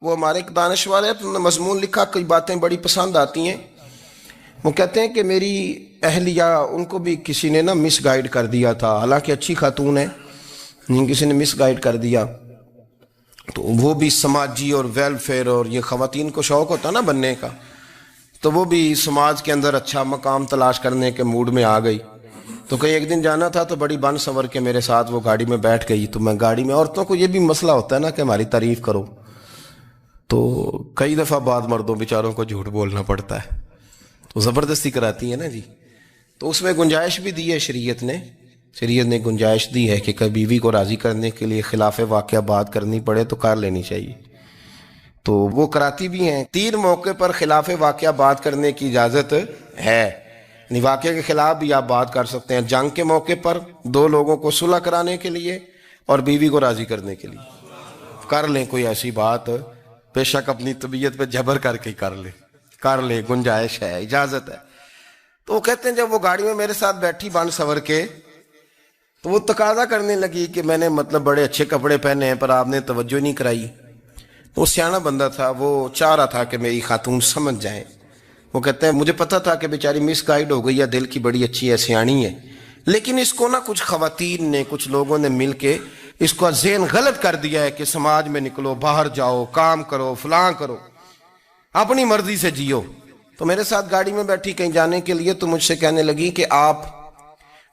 وہ ہمارے ایک دانش والے ہیں، تو انہوں نے مضمون لکھا، کئی باتیں بڑی پسند آتی ہیں۔ وہ کہتے ہیں کہ میری اہلیہ، ان کو بھی کسی نے نا مس گائیڈ کر دیا تھا، حالانکہ اچھی خاتون ہے، کسی نے مس گائیڈ کر دیا، تو وہ بھی سماجی اور ویلفیئر اور یہ خواتین کو شوق ہوتا نا بننے کا، تو وہ بھی سماج کے اندر اچھا مقام تلاش کرنے کے موڈ میں آ گئی۔ تو کہیں ایک دن جانا تھا تو بڑی بن سنور کے میرے ساتھ وہ گاڑی میں بیٹھ گئی۔ تو میں گاڑی میں، عورتوں کو یہ بھی مسئلہ ہوتا ہے نا کہ ہماری تعریف کرو، تو کئی دفعہ بعض مردوں بیچاروں کو جھوٹ بولنا پڑتا ہے، تو زبردستی کراتی ہے نا جی۔ تو اس میں گنجائش بھی دی ہے شریعت نے گنجائش دی ہے کہ کبھی بیوی کو راضی کرنے کے لیے خلاف واقعہ بات کرنی پڑے تو کر لینی چاہیے، تو وہ کراتی بھی ہیں۔ 3 موقع پر خلاف واقعہ بات کرنے کی اجازت ہے، یعنی واقعے کے خلاف بھی آپ بات کر سکتے ہیں۔ جنگ کے موقع پر 2 لوگوں کو صلح کرانے کے لیے اور بیوی کو راضی کرنے کے لیے کر لیں کوئی ایسی بات، بے شک اپنی طبیعت پہ جبر کر کے کر لیں، گنجائش ہے، اجازت ہے۔ تو وہ کہتے ہیں جب وہ گاڑی میں میرے ساتھ بیٹھی بن سنور کے، تو وہ تقاضا کرنے لگی کہ میں نے مطلب بڑے اچھے کپڑے پہنے ہیں پر آپ نے توجہ نہیں کرائی۔ وہ سیاںا بندہ تھا، وہ چاہ رہا تھا کہ میری خاتون سمجھ جائیں۔ وہ کہتے ہیں مجھے پتا تھا کہ بیچاری مس گائیڈ ہو گئی ہے، دل کی بڑی اچھی ہے، سیاਣੀ ہے، لیکن اس کو نا کچھ خواتین نے، کچھ لوگوں نے مل کے اس کو ذہن غلط کر دیا ہے کہ سماج میں نکلو، باہر جاؤ، کام کرو، فلاں کرو، اپنی مرضی سے جیو۔ تو میرے ساتھ گاڑی میں بیٹھی کہیں جانے کے لیے، تو مجھ سے کہنے لگی کہ آپ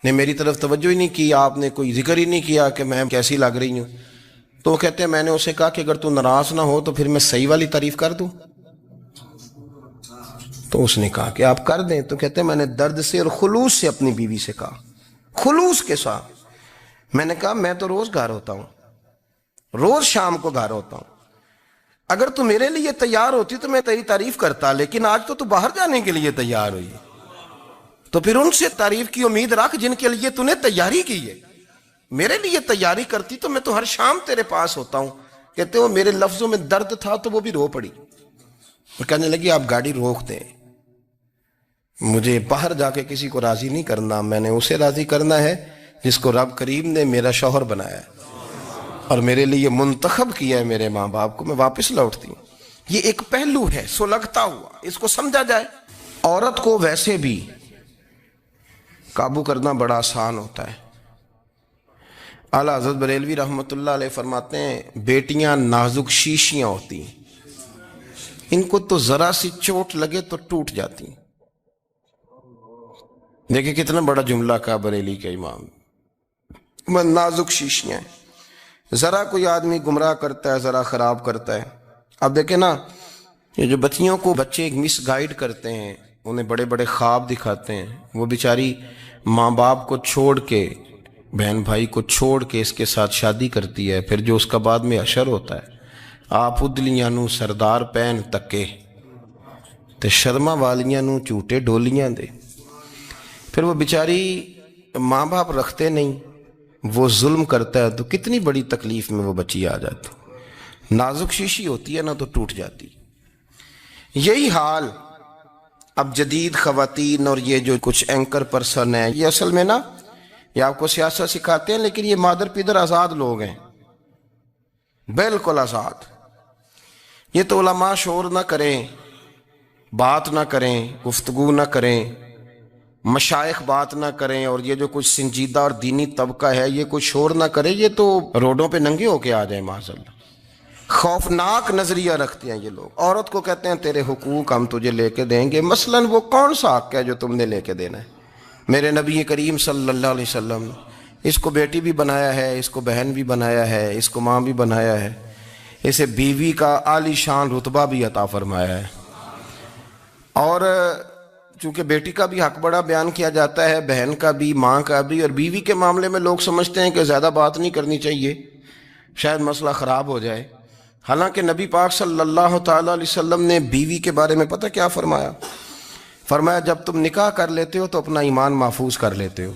نے میری طرف توجہ ہی نہیں کی، آپ نے کوئی ذکر ہی نہیں کیا کہ میں کیسی لگ رہی ہوں۔ تو وہ کہتے ہیں میں نے اسے کہا کہ اگر تو ناراض نہ ہو تو پھر میں صحیح والی تعریف کر دوں۔ تو اس نے کہا کہ آپ کر دیں۔ تو کہتے ہیں میں نے درد سے اور خلوص سے اپنی بیوی سے کہا، خلوص کے ساتھ میں نے کہا میں تو روز گھر ہوتا ہوں، روز شام کو گھر ہوتا ہوں، اگر تو میرے لیے تیار ہوتی تو میں تیری تعریف کرتا، لیکن آج تو باہر جانے کے لیے تیار ہوئی، تو پھر ان سے تعریف کی امید رکھ جن کے لیے تو نے تیاری کی ہے۔ میرے لیے تیاری کرتی تو میں تو ہر شام تیرے پاس ہوتا ہوں۔ کہتے ہیں وہ میرے لفظوں میں درد تھا تو وہ بھی رو پڑی، اور کہنے لگی آپ گاڑی روک دیں، مجھے باہر جا کے کسی کو راضی نہیں کرنا، میں نے اسے راضی کرنا ہے جس کو رب کریم نے میرا شوہر بنایا ہے اور میرے لیے منتخب کیا ہے، میرے ماں باپ کو، میں واپس لوٹتی ہوں۔ یہ ایک پہلو ہے سلگتا ہوا، اس کو سمجھا جائے۔ عورت کو ویسے بھی قابو کرنا بڑا آسان ہوتا ہے۔ اعلیٰ حضرت بریلوی رحمۃ اللہ علیہ فرماتے ہیں بیٹیاں نازک شیشیاں ہوتی ہیں، ان کو تو ذرا سی چوٹ لگے تو ٹوٹ جاتی ہیں۔ دیکھیں کتنا بڑا جملہ کہا بریلی کے امام، نازک شیشیاں ہیں، ذرا کوئی آدمی گمراہ کرتا ہے، ذرا خراب کرتا ہے۔ اب دیکھیں نا، یہ جو بچیوں کو بچے مس گائیڈ کرتے ہیں، انہیں بڑے بڑے خواب دکھاتے ہیں، وہ بیچاری ماں باپ کو چھوڑ کے، بہن بھائی کو چھوڑ کے اس کے ساتھ شادی کرتی ہے، پھر جو اس کا بعد میں حشر ہوتا ہے، آپ ادلیاں نو سردار پہن تکے تے شرما والیاں نو جھوٹے ڈولیاں دے۔ پھر وہ بیچاری ماں باپ رکھتے نہیں، وہ ظلم کرتا ہے، تو کتنی بڑی تکلیف میں وہ بچی آ جاتی۔ نازک شیشی ہوتی ہے نا تو ٹوٹ جاتی۔ یہی حال اب جدید خواتین اور یہ جو کچھ اینکر پرسن ہیں، یہ اصل میں نا یہ آپ کو سیاست سکھاتے ہیں، لیکن یہ مادر پیدر آزاد لوگ ہیں، بالکل آزاد۔ یہ تو علماء شور نہ کریں، بات نہ کریں، گفتگو نہ کریں، مشائخ بات نہ کریں، اور یہ جو کچھ سنجیدہ اور دینی طبقہ ہے یہ کوئی شور نہ کرے، یہ تو روڈوں پہ ننگے ہو کے آ جائیں معاذ اللہ۔ خوفناک نظریہ رکھتے ہیں یہ لوگ۔ عورت کو کہتے ہیں تیرے حقوق ہم تجھے لے کے دیں گے، مثلاً وہ کون سا حق ہے جو تم نے لے کے دینا ہے؟ میرے نبی کریم صلی اللہ علیہ وسلم اس کو بیٹی بھی بنایا ہے، اس کو بہن بھی بنایا ہے، اس کو ماں بھی بنایا ہے، اسے بیوی کا عالی شان رتبہ بھی عطا فرمایا ہے۔ اور چونکہ بیٹی کا بھی حق بڑا بیان کیا جاتا ہے، بہن کا بھی، ماں کا بھی، اور بیوی کے معاملے میں لوگ سمجھتے ہیں کہ زیادہ بات نہیں کرنی چاہیے، شاید مسئلہ خراب ہو جائے۔ حالانکہ نبی پاک صلی اللہ تعالیٰ علیہ وسلم نے بیوی کے بارے میں پتہ کیا فرمایا؟ فرمایا جب تم نکاح کر لیتے ہو تو اپنا ایمان محفوظ کر لیتے ہو۔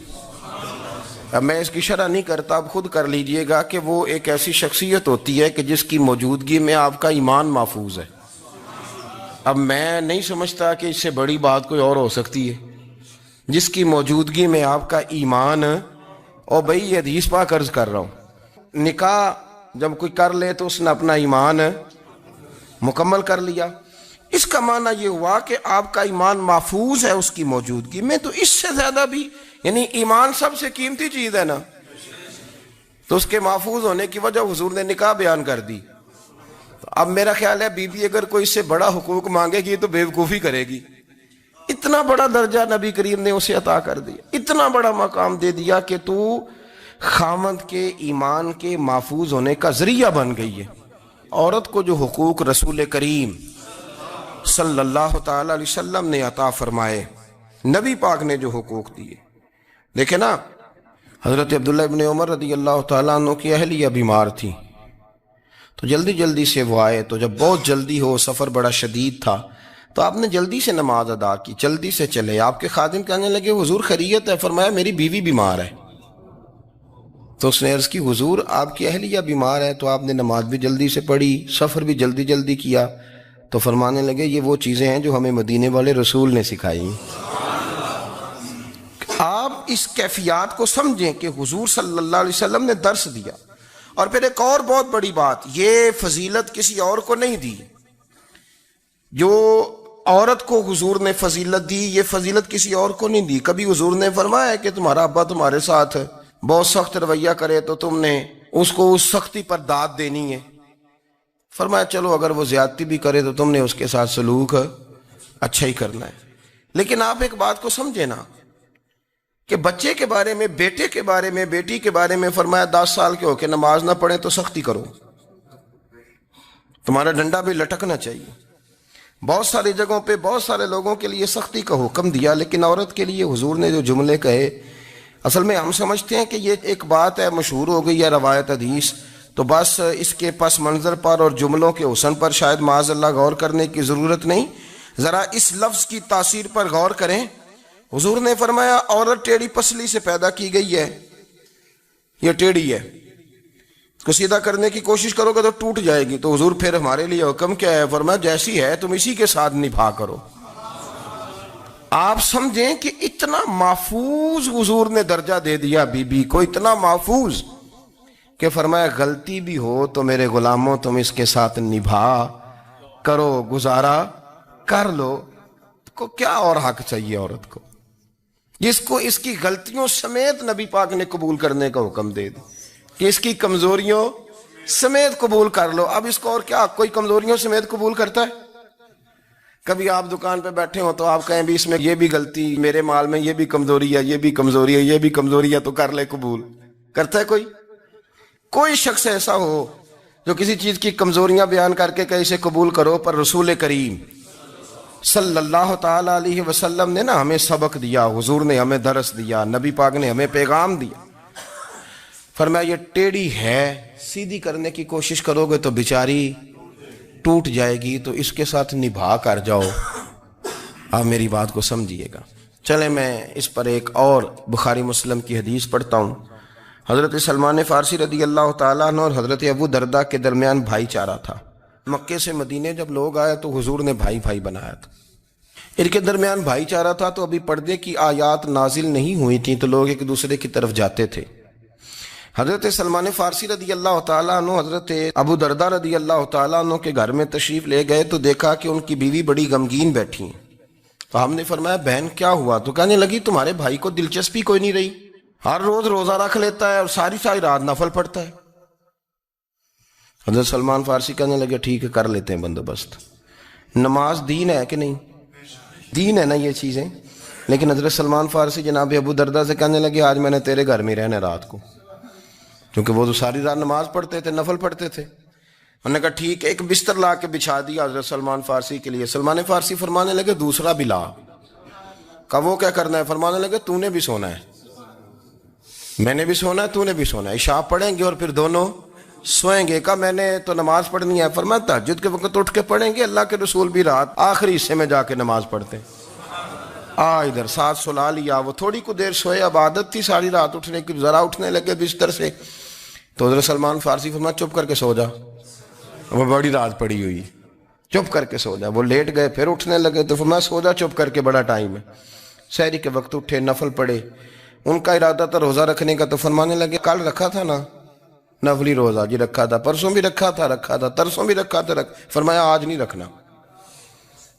اب میں اس کی شرح نہیں کرتا، اب خود کر لیجئے گا کہ وہ ایک ایسی شخصیت ہوتی ہے کہ جس کی موجودگی میں آپ کا ایمان محفوظ ہے۔ اب میں نہیں سمجھتا کہ اس سے بڑی بات کوئی اور ہو سکتی ہے، جس کی موجودگی میں آپ کا ایمان، اور بھئی یہ حدیث پاک عرض کر رہا ہوں، نکاح جب کوئی کر لے تو اس نے اپنا ایمان مکمل کر لیا. اس کا معنی یہ ہوا کہ آپ کا ایمان محفوظ ہے اس کی موجودگی میں. تو اس سے زیادہ بھی یعنی ایمان سب سے قیمتی چیز ہے نا, تو اس کے محفوظ ہونے کی وجہ حضور نے نکاح بیان کر دی. اب میرا خیال ہے بی بی اگر کوئی اس سے بڑا حقوق مانگے گی تو بیوقوفی کرے گی. اتنا بڑا درجہ نبی کریم نے اسے عطا کر دیا, اتنا بڑا مقام دے دیا کہ تو خامند کے ایمان کے محفوظ ہونے کا ذریعہ بن گئی ہے. عورت کو جو حقوق رسول کریم صلی اللہ تعالی علیہ وسلم نے عطا فرمائے, نبی پاک نے جو حقوق دیے, دیکھیں نا حضرت عبداللہ ابن عمر رضی اللہ تعالیٰ عنہ کی اہلیہ بیمار تھی, تو جلدی جلدی سے وہ آئے. تو جب بہت جلدی ہو, سفر بڑا شدید تھا, تو آپ نے جلدی سے نماز ادا کی, جلدی سے چلے. آپ کے خادم کہنے لگے حضور خیریت ہے؟ فرمایا میری بیوی بیمار ہے. تو اس نے عرض کی حضور آپ کی اہلیہ بیمار ہے, تو آپ نے نماز بھی جلدی سے پڑھی, سفر بھی جلدی جلدی کیا. تو فرمانے لگے یہ وہ چیزیں ہیں جو ہمیں مدینے والے رسول نے سکھائی. آپ اس کیفیات کو سمجھیں کہ حضور صلی اللہ علیہ وسلم نے درس دیا. اور پھر ایک اور بہت بڑی بات, یہ فضیلت کسی اور کو نہیں دی. جو عورت کو حضور نے فضیلت دی, یہ فضیلت کسی اور کو نہیں دی. کبھی حضور نے فرمایا کہ تمہارا ابا تمہارے ساتھ بہت سخت رویہ کرے تو تم نے اس کو اس سختی پر داد دینی ہے. فرمایا چلو اگر وہ زیادتی بھی کرے تو تم نے اس کے ساتھ سلوک اچھا ہی کرنا ہے. لیکن آپ ایک بات کو سمجھے نا کہ بچے کے بارے میں, بیٹے کے بارے میں, بیٹی کے بارے میں فرمایا 10 سال کے ہو کے نماز نہ پڑھیں تو سختی کرو, تمہارا ڈنڈا بھی لٹکنا چاہیے. بہت ساری جگہوں پہ بہت سارے لوگوں کے لیے سختی کا حکم دیا, لیکن عورت کے لیے حضور نے جو جملے کہے, اصل میں ہم سمجھتے ہیں کہ یہ ایک بات ہے, مشہور ہو گئی ہے روایت حدیث, تو بس اس کے پس منظر پر اور جملوں کے حسن پر شاید معاذ اللہ غور کرنے کی ضرورت نہیں. ذرا اس لفظ کی تاثیر پر غور کریں. حضور نے فرمایا عورت ٹیڑھی پسلی سے پیدا کی گئی ہے, یہ ٹیڑھی ہے, اس کو سیدھا کرنے کی کوشش کرو گے تو ٹوٹ جائے گی. تو حضور پھر ہمارے لیے حکم کیا ہے؟ فرمایا جیسی ہے تم اسی کے ساتھ نبھا کرو. آپ سمجھیں کہ اتنا محفوظ حضور نے درجہ دے دیا بی بی کو, اتنا محفوظ کہ فرمایا غلطی بھی ہو تو میرے غلاموں تم اس کے ساتھ نبھا کرو, گزارا کر لو. کو کیا اور حق چاہیے عورت کو, جس کو اس کی غلطیوں سمیت نبی پاک نے قبول کرنے کا حکم دے دی کہ اس کی کمزوریوں سمیت قبول کر لو. اب اس کو اور کیا, کوئی کمزوریوں سمیت قبول کرتا ہے؟ کبھی آپ دکان پہ بیٹھے ہو تو آپ کہیں بھی اس میں یہ بھی غلطی, میرے مال میں یہ بھی کمزوری ہے, یہ بھی کمزوری ہے, یہ بھی کمزوری ہے, تو کر لے قبول. کرتا ہے کوئی؟ کوئی شخص ایسا ہو جو کسی چیز کی کمزوریاں بیان کر کے کہ اسے قبول کرو؟ پر رسول کریم صلی اللہ تعالی علیہ وسلم نے نا ہمیں سبق دیا, حضور نے ہمیں درس دیا, نبی پاک نے ہمیں پیغام دیا. فرمایا یہ ٹیڑھی ہے, سیدھی کرنے کی کوشش کرو گے تو بیچاری ٹوٹ جائے گی, تو اس کے ساتھ نبھا کر جاؤ. آپ میری بات کو سمجھیے گا. چلیں میں اس پر ایک اور بخاری مسلم کی حدیث پڑھتا ہوں. حضرت سلمان فارسی رضی اللہ تعالیٰ عنہ اور حضرت ابو درداء کے درمیان بھائی چارہ تھا. مکے سے مدینے جب لوگ آئے تو حضور نے بھائی بھائی بنایا تھا. ان کے درمیان بھائی چارہ تھا, تو ابھی پردے کی آیات نازل نہیں ہوئی تھیں, تو لوگ ایک دوسرے کی طرف جاتے تھے. حضرت سلمان فارسی رضی اللہ تعالیٰ عنہ حضرت ابو درداء رضی اللہ تعالیٰ عنہ کے گھر میں تشریف لے گئے, تو دیکھا کہ ان کی بیوی بڑی غمگین بیٹھی ہیں. تو ہم نے فرمایا بہن کیا ہوا؟ تو کہنے لگی تمہارے بھائی کو دلچسپی کوئی نہیں رہی, ہر روز روزہ رکھ لیتا ہے اور ساری ساری رات نفل پڑھتا ہے. حضرت سلمان فارسی کہنے لگے ٹھیک ہے کر لیتے ہیں بندوبست. نماز دین ہے کہ نہیں؟ دین ہے نا یہ چیزیں. لیکن حضرت سلمان فارسی جناب ابو درداء سے کہنے لگے آج میں نے تیرے گھر میں رہنا رات کو, کیونکہ وہ تو ساری رات نماز پڑھتے تھے, نفل پڑھتے تھے. انہوں نے کہا ٹھیک ہے, ایک بستر لا کے بچھا دیا حضرت سلمان فارسی کے لیے. سلمان فارسی فرمانے لگے دوسرا بھی لا. کہا وہ کیا کرنا ہے؟ فرمانے لگے تو نے بھی سونا ہے, میں نے بھی سونا ہے, تو نے بھی سونا ہے. عشاء پڑھیں گے اور پھر دونوں سوئیں گے. کہا میں نے تو نماز پڑھنی ہے. فرمایا تہجد کے وقت اٹھ کے پڑھیں گے, اللہ کے رسول بھی رات آخری حصے میں جا کے نماز پڑھتے. ادھر ساتھ سلا لیا. وہ تھوڑی کو دیر سوئے, اب عادت تھی ساری رات اٹھنے کی, ذرا اٹھنے لگے بستر سے. تو حضرت سلمان فارسی فرمایا چپ کر کے سو جا, وہ بڑی رات پڑی ہوئی, چپ کر کے سو جا. وہ لیٹ گئے, پھر اٹھنے لگے, تو فرمایا سو جا چپ کر کے, بڑا ٹائم ہے. سحری کے وقت اٹھے, نفل پڑھے. ان کا ارادہ تھا روزہ رکھنے کا, تو فرمانے لگے کل رکھا تھا نا, نفلی روزہ جی رکھا تھا، پرسوں بھی رکھا تھا، ترسوں بھی رکھا تھا، فرمایا آج نہیں رکھنا،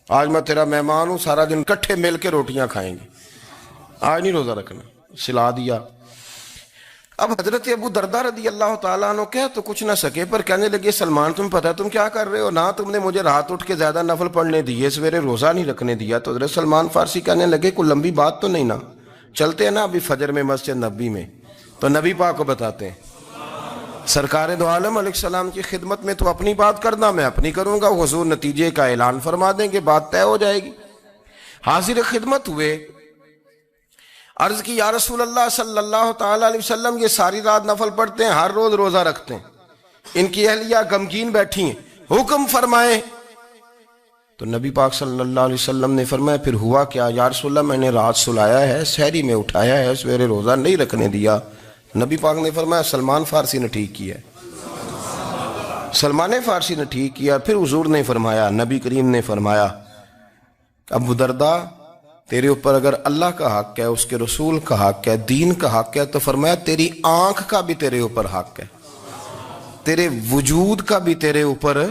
آج میں تیرا مہمان ہوں، سارا دن کٹھے مل کے روٹیاں کھائیں گے، آج نہیں روزہ رکھنا، سلا دیا۔ اب حضرت ابو درداء رضی اللہ تعالیٰ عنہ کہہ تو کچھ نہ سکے، پر کہنے لگے سلمان تم پتہ تم کیا کر رہے ہو، نہ تم نے مجھے رات اٹھ کے زیادہ نفل پڑھنے دیے، سویرے روزہ نہیں رکھنے دیا۔ تو حضرت سلمان فارسی کہنے لگے کوئی لمبی بات تو نہیں نا، چلتے ہیں نا ابھی فجر میں مسجد نبی میں، تو نبی پاک کو بتاتے ہیں سرکار دو عالم علیہ السلام کی خدمت میں تو اپنی بات کرنا، میں اپنی کروں گا، حضور نتیجے کا اعلان فرما دیں گے، بات طے ہو جائے گی۔ حاضر خدمت ہوئے، عرض کی یا رسول اللہ صلی اللہ تعالیٰ علیہ وسلم یہ ساری رات نفل پڑھتے ہیں، ہر روز روزہ رکھتے ہیں، ان کی اہلیہ غمگین بیٹھی ہیں، حکم فرمائیں۔ تو نبی پاک صلی اللہ علیہ وسلم نے فرمایا پھر ہوا کیا؟ یا رسول اللہ میں نے رات سلایا ہے، سحری میں اٹھایا ہے، سویرے روزہ نہیں رکھنے دیا۔ نبی پاک نے فرمایا سلمان فارسی نے ٹھیک کیا، سلمان فارسی نے ٹھیک کیا۔ پھر حضور نے فرمایا، نبی کریم نے فرمایا ابو درداء تیرے اوپر اگر اللہ کا حق ہے، اس کے رسول کا حق ہے، دین کا حق ہے، تو فرمایا تیری آنکھ کا بھی تیرے اوپر حق ہے، تیرے وجود کا بھی تیرے اوپر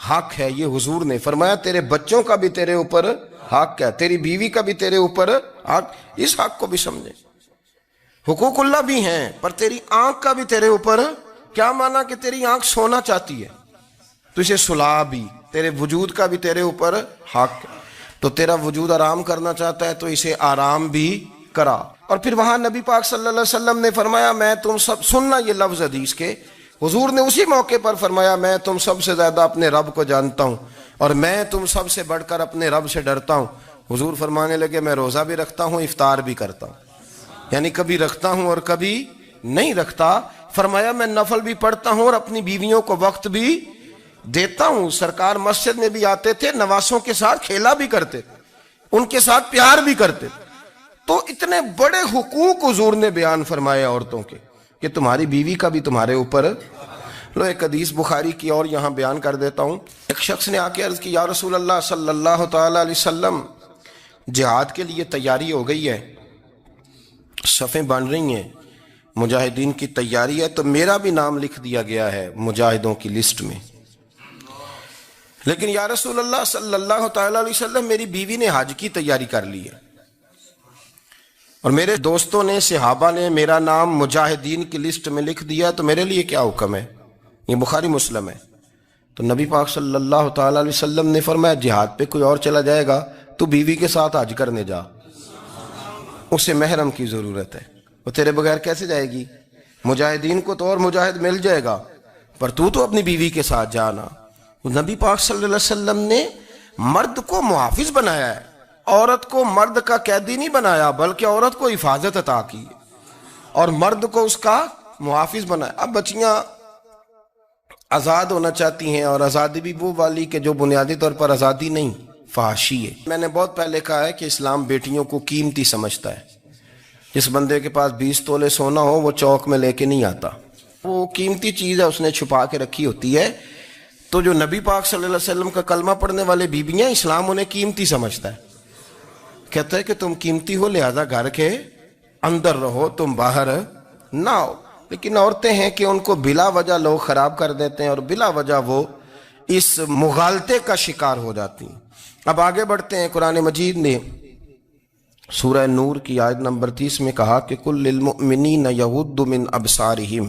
حق ہے۔ یہ حضور نے فرمایا تیرے بچوں کا بھی تیرے اوپر حق ہے، تیری بیوی کا بھی تیرے اوپر حق۔ اس حق کو بھی سمجھے، حقوق اللہ بھی ہیں، پر تیری آنکھ کا بھی تیرے اوپر کیا مانا کہ تیری آنکھ سونا چاہتی ہے تو اسے سلا بھی، تیرے وجود کا بھی تیرے اوپر حق ہے، تو تیرا وجود آرام کرنا چاہتا ہے تو اسے آرام بھی کرا۔ اور پھر وہاں نبی پاک صلی اللہ علیہ وسلم نے فرمایا میں تم سب، سننا یہ لفظ حدیث کے، حضور نے اسی موقع پر فرمایا میں تم سب سے زیادہ اپنے رب کو جانتا ہوں اور میں تم سب سے بڑھ کر اپنے رب سے ڈرتا ہوں۔ حضور فرمانے لگے میں روزہ بھی رکھتا ہوں، افطار بھی کرتا ہوں، یعنی کبھی رکھتا ہوں اور کبھی نہیں رکھتا۔ فرمایا میں نفل بھی پڑھتا ہوں اور اپنی بیویوں کو وقت بھی دیتا ہوں۔ سرکار مسجد میں بھی آتے تھے، نواسوں کے ساتھ کھیلا بھی کرتے، ان کے ساتھ پیار بھی کرتے۔ تو اتنے بڑے حقوق حضور نے بیان فرمائے عورتوں کے کہ تمہاری بیوی کا بھی تمہارے اوپر۔ لو ایک حدیث بخاری کی اور یہاں بیان کر دیتا ہوں۔ ایک شخص نے آ کے عرض کی یا رسول اللہ صلی اللہ تعالی علیہ وسلم جہاد کے لیے تیاری ہو گئی ہے، صفیں بن رہی ہیں، مجاہدین کی تیاری ہے، تو میرا بھی نام لکھ دیا گیا ہے مجاہدوں کی لسٹ میں، لیکن یا رسول اللہ صلی اللہ تعالی علیہ وسلم میری بیوی نے حج کی تیاری کر لی ہے اور میرے دوستوں نے، صحابہ نے میرا نام مجاہدین کی لسٹ میں لکھ دیا، تو میرے لیے کیا حکم ہے؟ یہ بخاری مسلم ہے۔ تو نبی پاک صلی اللہ تعالی علیہ وسلم نے فرمایا جہاد پہ کوئی اور چلا جائے گا تو بیوی کے ساتھ حج کرنے جا، اسے محرم کی ضرورت ہے، وہ تیرے بغیر کیسے جائے گی؟ مجاہدین کو تو اور مجاہد مل جائے گا، پر تو اپنی بیوی کے ساتھ جانا۔ نبی پاک صلی اللہ علیہ وسلم نے مرد کو محافظ بنایا ہے، عورت کو مرد کا قیدی نہیں بنایا، بلکہ عورت کو حفاظت عطا کی اور مرد کو اس کا محافظ بنایا۔ اب بچیاں آزاد ہونا چاہتی ہیں، اور آزادی بھی وہ والی کہ جو بنیادی طور پر آزادی نہیں، فحاشی ہے۔ میں نے بہت پہلے کہا ہے کہ اسلام بیٹیوں کو قیمتی سمجھتا ہے۔ جس بندے کے پاس 20 تولے سونا ہو وہ چوک میں لے کے نہیں آتا، وہ قیمتی چیز ہے، اس نے چھپا کے رکھی ہوتی ہے۔ تو جو نبی پاک صلی اللہ علیہ وسلم کا کلمہ پڑھنے والے بیویاں، اسلام انہیں قیمتی سمجھتا ہے، کہتا ہے کہ تم قیمتی ہو لہذا گھر کے اندر رہو، تم باہر نہ ہو۔ لیکن عورتیں ہیں کہ ان کو بلا وجہ لوگ خراب کر دیتے ہیں اور بلا وجہ وہ اس مغالطے کا شکار ہو جاتی ہیں۔ اب آگے بڑھتے ہیں۔ قرآن مجید نے سورہ نور کی آیت نمبر 30 میں کہا کہ کل للمؤمنین یغضوا من ابصارہم،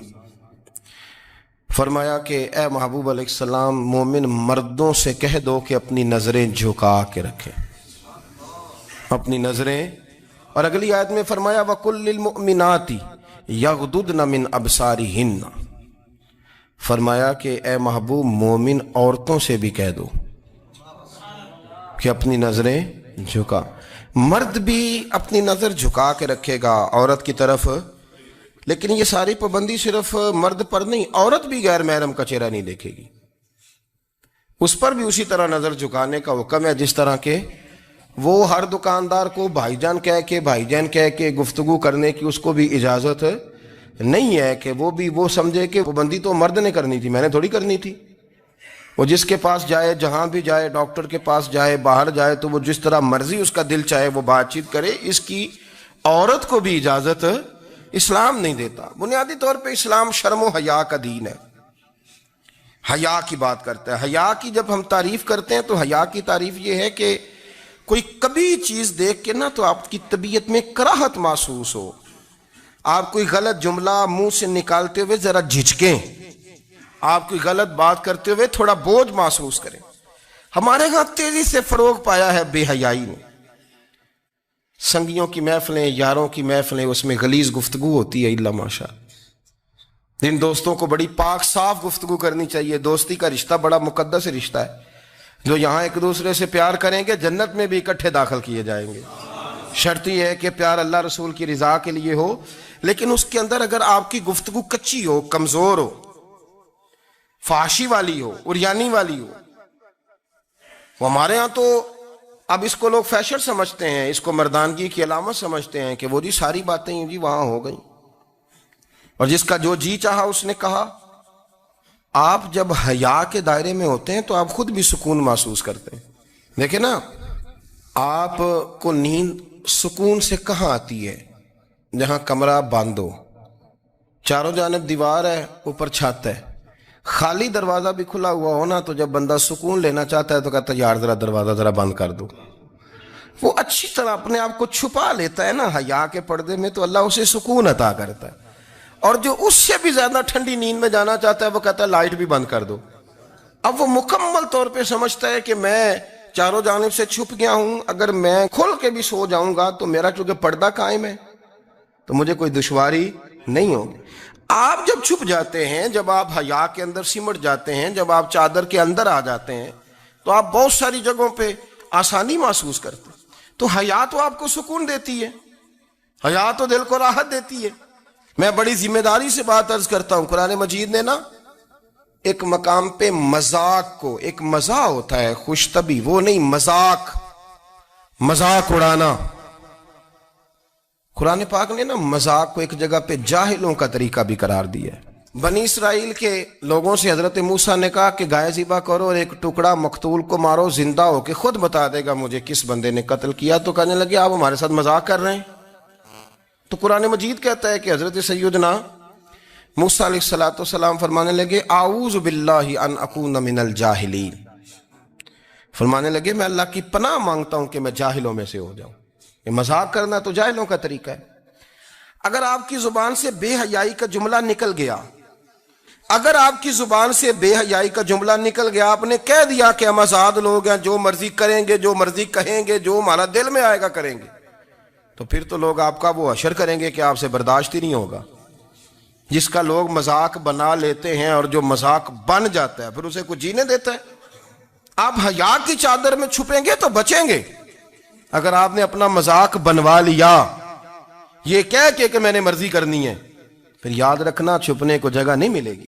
فرمایا کہ اے محبوب علیہ السلام مومن مردوں سے کہہ دو کہ اپنی نظریں جھکا کے رکھیں، اپنی نظریں۔ اور اگلی آیت میں فرمایا وَقُلْ لِلْمُؤْمِنَاتِ یغضضن من ابصارہن، فرمایا کہ اے محبوب مومن عورتوں سے بھی کہہ دو کہ اپنی نظریں جھکا۔ مرد بھی اپنی نظر جھکا کے رکھے گا عورت کی طرف، لیکن یہ ساری پابندی صرف مرد پر نہیں، عورت بھی غیر محرم کا چہرہ نہیں دیکھے گی، اس پر بھی اسی طرح نظر جھکانے کا حکم ہے، جس طرح کہ وہ ہر دکاندار کو بھائی جان کہہ کے گفتگو کرنے کی اس کو بھی اجازت نہیں ہے کہ وہ بھی وہ سمجھے کہ پابندی تو مرد نے کرنی تھی، میں نے تھوڑی کرنی تھی۔ وہ جس کے پاس جائے، جہاں بھی جائے، ڈاکٹر کے پاس جائے، باہر جائے، تو وہ جس طرح مرضی اس کا دل چاہے وہ بات چیت کرے، اس کی عورت کو بھی اجازت اسلام نہیں دیتا. بنیادی طور پہ اسلام شرم و حیا کا دین ہے. حیا کی بات کرتا ہے. حیا کی جب ہم تعریف کرتے ہیں تو حیا کی تعریف یہ ہے کہ کوئی کبھی چیز دیکھ کے نا تو آپ کی طبیعت میں کراہت محسوس ہو, آپ کوئی غلط جملہ منہ سے نکالتے ہوئے ذرا جھجکیں, آپ کوئی غلط بات کرتے ہوئے تھوڑا بوجھ محسوس کریں. ہمارے ہاں تیزی سے فروغ پایا ہے بے حیائی نے. سنگیوں کی محفلیں, یاروں کی محفلیں, اس میں غلیظ گفتگو ہوتی ہے الا ماشاء. جن دوستوں کو بڑی پاک صاف گفتگو کرنی چاہیے. دوستی کا رشتہ بڑا مقدس رشتہ ہے. جو یہاں ایک دوسرے سے پیار کریں گے جنت میں بھی اکٹھے داخل کیے جائیں گے. شرط یہ ہے کہ پیار اللہ رسول کی رضا کے لیے ہو, لیکن اس کے اندر اگر آپ کی گفتگو کچی ہو, کمزور ہو, فحاشی والی ہو, عریانی والی ہو. وہ ہمارے ہاں تو اب اس کو لوگ فیشن سمجھتے ہیں, اس کو مردانگی کی علامت سمجھتے ہیں کہ وہ جی ساری باتیں جی وہاں ہو گئیں اور جس کا جو جی چاہا اس نے کہا. آپ جب حیا کے دائرے میں ہوتے ہیں تو آپ خود بھی سکون محسوس کرتے ہیں. دیکھیں نا, آپ کو نیند سکون سے کہاں آتی ہے؟ جہاں کمرہ بند ہو, چاروں جانب دیوار ہے, اوپر چھت ہے, خالی دروازہ بھی کھلا ہوا ہونا تو جب بندہ سکون لینا چاہتا ہے تو کہتا ہے یار ذرا دروازہ ذرا بند کر دو. وہ اچھی طرح اپنے آپ کو چھپا لیتا ہے نا حیا کے پردے میں, تو اللہ اسے سکون عطا کرتا ہے. اور جو اس سے بھی زیادہ ٹھنڈی نیند میں جانا چاہتا ہے وہ کہتا ہے لائٹ بھی بند کر دو. اب وہ مکمل طور پہ سمجھتا ہے کہ میں چاروں جانب سے چھپ گیا ہوں, اگر میں کھل کے بھی سو جاؤں گا تو میرا چونکہ پردہ قائم ہے تو مجھے کوئی دشواری نہیں ہوگی. آپ جب چھپ جاتے ہیں, جب آپ حیا کے اندر سمٹ جاتے ہیں, جب آپ چادر کے اندر آ جاتے ہیں تو آپ بہت ساری جگہوں پہ آسانی محسوس کرتے ہیں. تو حیا تو آپ کو سکون دیتی ہے, حیا تو دل کو راحت دیتی ہے. میں بڑی ذمہ داری سے بات عرض کرتا ہوں, قرآن مجید نے نا ایک مقام پہ مذاق کو, ایک مزاح ہوتا ہے خوش طبی, وہ نہیں مذاق, مذاق اڑانا. قرآن پاک نے نا مذاق کو ایک جگہ پہ جاہلوں کا طریقہ بھی قرار دیا ہے. بنی اسرائیل کے لوگوں سے حضرت موسیٰ نے کہا کہ گائے ذبح کرو اور ایک ٹکڑا مقتول کو مارو, زندہ ہو کے خود بتا دے گا مجھے کس بندے نے قتل کیا. تو کہنے لگے آپ ہمارے ساتھ مذاق کر رہے ہیں. تو قرآن مجید کہتا ہے کہ حضرت سیدنا موسیٰ علیہ السلام فرمانے لگے اعوذ باللہ ان اکون من الجاہلین. فرمانے لگے میں اللہ کی پناہ مانگتا ہوں کہ میں جاہلوں میں سے ہو جاؤں. یہ مذاق کرنا تو جاہلوں کا طریقہ ہے. اگر آپ کی زبان سے بے حیائی کا جملہ نکل گیا, اگر آپ کی زبان سے بے حیائی کا جملہ نکل گیا, آپ نے کہہ دیا کہ ہم آزاد لوگ ہیں, جو مرضی کریں گے, جو مرضی کہیں گے, جو ہمارا دل میں آئے گا کریں گے, تو پھر تو لوگ آپ کا وہ حشر کریں گے کہ آپ سے برداشت ہی نہیں ہوگا. جس کا لوگ مذاق بنا لیتے ہیں اور جو مذاق بن جاتا ہے پھر اسے کچھ جینے دیتا ہے. آپ حیا کی چادر میں چھپیں گے تو بچیں گے. اگر آپ نے اپنا مذاق بنوا لیا یہ کہہ کے کہ میں نے مرضی کرنی ہے, پھر یاد رکھنا چھپنے کو جگہ نہیں ملے گی.